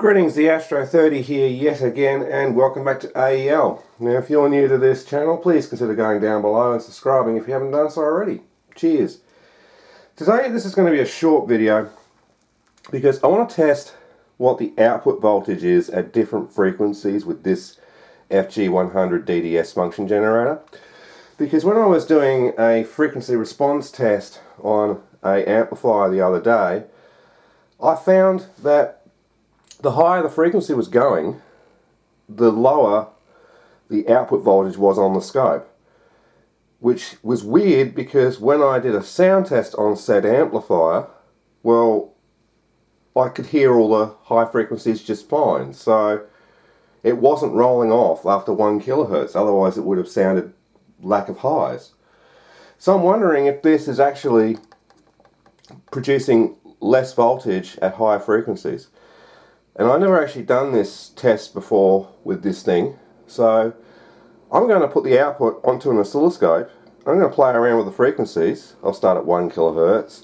Greetings, the Astro 30 here yet again, and welcome back to AEL. Now, if you're new to this channel, please consider going down below and subscribing if you haven't done so already. Cheers. Today, this is going to be a short video because I want to test what the output voltage is at different frequencies with this FG-100 DDS function generator. Because when I was doing a frequency response test on an amplifier the other day, I found that the higher the frequency was going, the lower the output voltage was on the scope. Which was weird because when I did a sound test on said amplifier, well, I could hear all the high frequencies just fine. So it wasn't rolling off after 1 kilohertz, otherwise it would have sounded lack of highs. So I'm wondering if this is actually producing less voltage at higher frequencies. And I've never actually done this test before with this thing, so I'm going to put the output onto an oscilloscope. I'm going to play around with the frequencies. I'll start at 1 kilohertz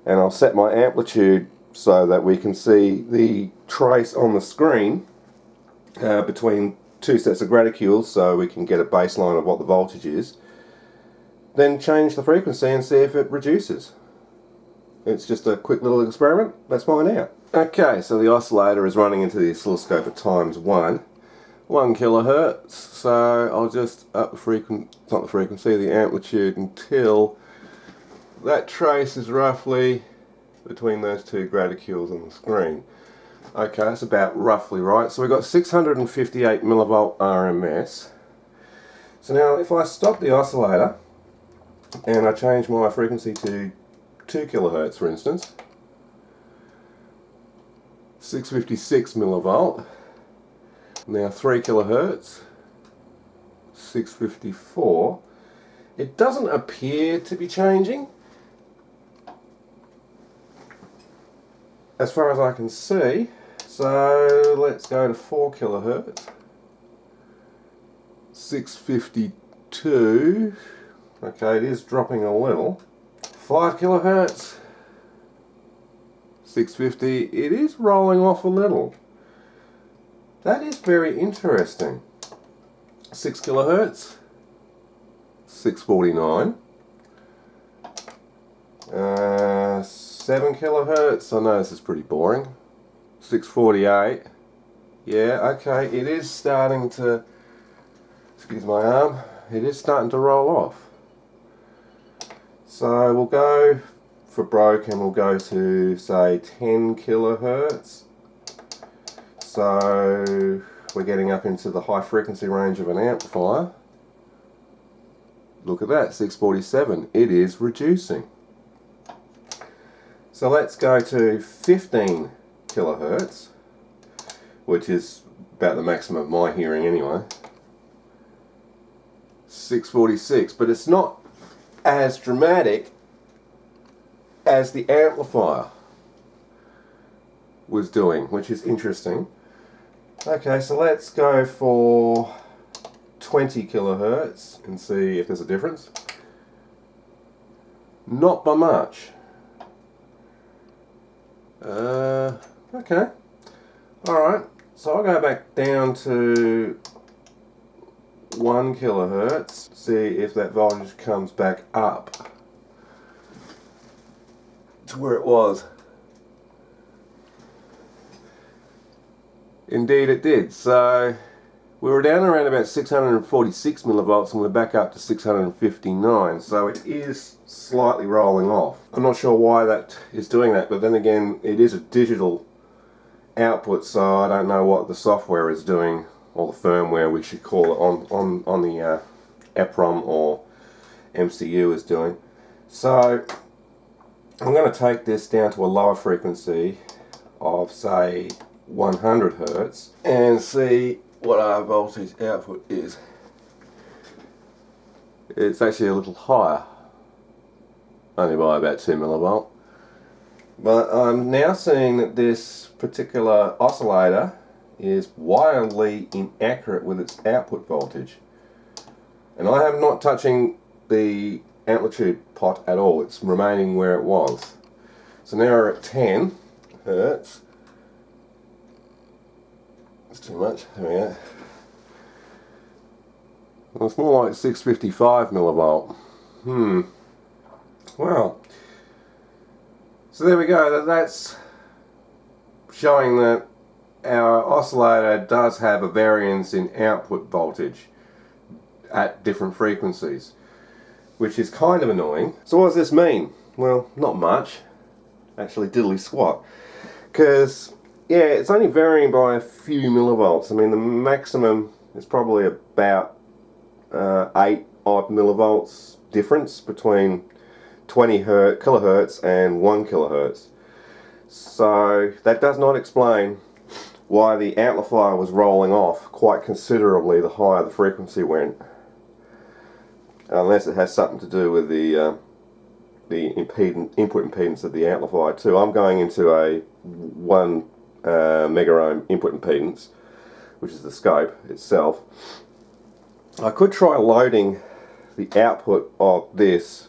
and I'll set my amplitude so that we can see the trace on the screen between two sets of gradicules, so we can get a baseline of what the voltage is. Then change the frequency and see if it reduces. It's just a quick little experiment. Let's find out. Okay, so the oscillator is running into the oscilloscope at times 1 kilohertz. So I'll just up the amplitude until that trace is roughly between those two gradicules on the screen. Okay, that's about roughly right. So we've got 658 millivolt RMS. So now if I stop the oscillator and I change my frequency to 2 kilohertz, for instance, 656 millivolt, now 3 kilohertz, 654. It doesn't appear to be changing as far as I can see. So let's go to 4 kilohertz, 652. Okay, it is dropping a little. 5 kilohertz, 650. It is rolling off a little. That is very interesting. 6 kilohertz, 649. 7 kilohertz. I know this is pretty boring. 648. Yeah, okay. It is starting to, excuse my arm, it is starting to roll off. So we'll go for broke and we'll go to say 10 kilohertz. So we're getting up into the high frequency range of an amplifier. Look at that, 647. It is reducing. So let's go to 15 kilohertz, which is about the maximum of my hearing anyway. 646, but it's not as dramatic as the amplifier was doing, which is interesting. Okay, so let's go for 20 kilohertz and see if there's a difference. Not by much. Okay. Alright, so I'll go back down to 1 kilohertz, see if that voltage comes back up to where it was. Indeed it did. So we were down around about 646 millivolts and we're back up to 659, so it is slightly rolling off. I'm not sure why that is doing that, but then again it is a digital output, so I don't know what the software is doing, or the firmware we should call it, on the EPROM or MCU is doing. So I'm going to take this down to a lower frequency of say 100 hertz and see what our voltage output is. It's actually a little higher, only by about 2 millivolt. But I'm now seeing that this particular oscillator is wildly inaccurate with its output voltage. And I am not touching the amplitude pot at all, it's remaining where it was. So now we're at 10 hertz. It's too much. There we go. Well, it's more like 655 millivolt. Well, so there we go. That's showing that our oscillator does have a variance in output voltage at different frequencies, which is kind of annoying. So what does this mean? Well, not much. Actually, diddly squat. Because, yeah, it's only varying by a few millivolts. I mean, the maximum is probably about 8 odd millivolts difference between 20 kilohertz and 1 kilohertz. So that does not explain why the amplifier was rolling off quite considerably the higher the frequency went, unless it has something to do with the input impedance of the amplifier too. I'm going into a 1 mega ohm input impedance, which is the scope itself. I could try loading the output of this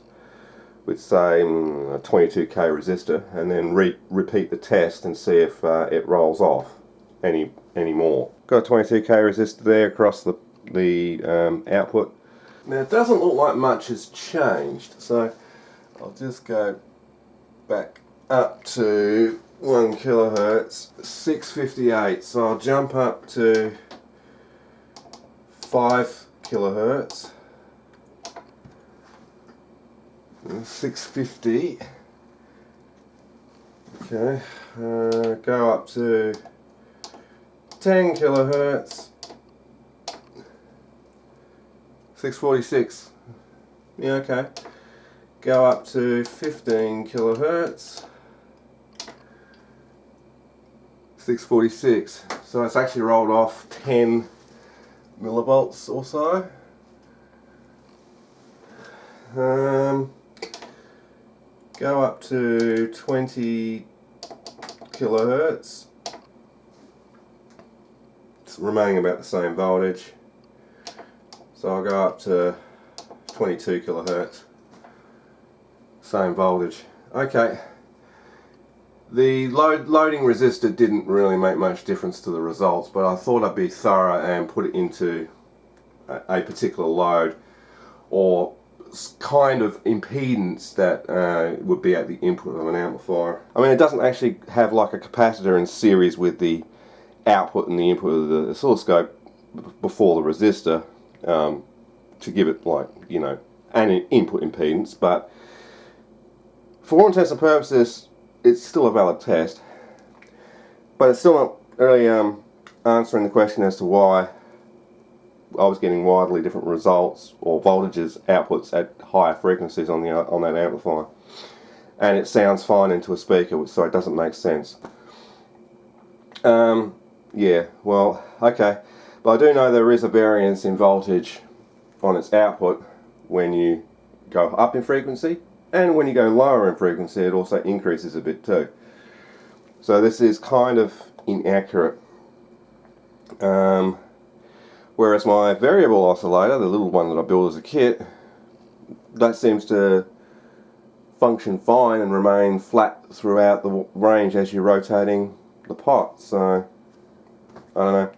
with, say, a 22k resistor, and then repeat the test and see if it rolls off any more. Got a 22k resistor there across the output. Now it doesn't look like much has changed, so I'll just go back up to 1 kilohertz, 658. So I'll jump up to 5 kilohertz, 650. Okay, go up to 10 kilohertz, 646. Yeah, okay. Go up to 15 kilohertz, 646. So it's actually rolled off 10 millivolts or so. Go up to 20 kilohertz. It's remaining about the same voltage. So I'll go up to 22 kilohertz. Same voltage. Okay. The loading resistor didn't really make much difference to the results, but I thought I'd be thorough and put it into a particular load or kind of impedance that would be at the input of an amplifier. I mean, it doesn't actually have like a capacitor in series with the output and the input of the oscilloscope before the resistor to give it, like, you know, an input impedance, but for all intents and purposes it's still a valid test. But it's still not really answering the question as to why I was getting widely different results or voltages outputs at higher frequencies on that amplifier, and it sounds fine into a speaker, so it doesn't make sense. Yeah, well, okay, but I do know there is a variance in voltage on its output when you go up in frequency, and when you go lower in frequency it also increases a bit too. So this is kind of inaccurate. Whereas my variable oscillator, the little one that I built as a kit, that seems to function fine and remain flat throughout the range as you're rotating the pot. So, I don't know.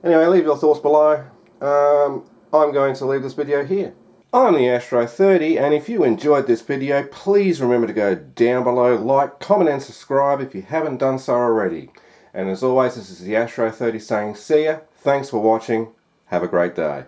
Anyway, leave your thoughts below. I'm going to leave this video here. I'm the Astro 30, and if you enjoyed this video, please remember to go down below, like, comment and subscribe if you haven't done so already. And as always, this is the Astro 30 saying see ya, thanks for watching, have a great day.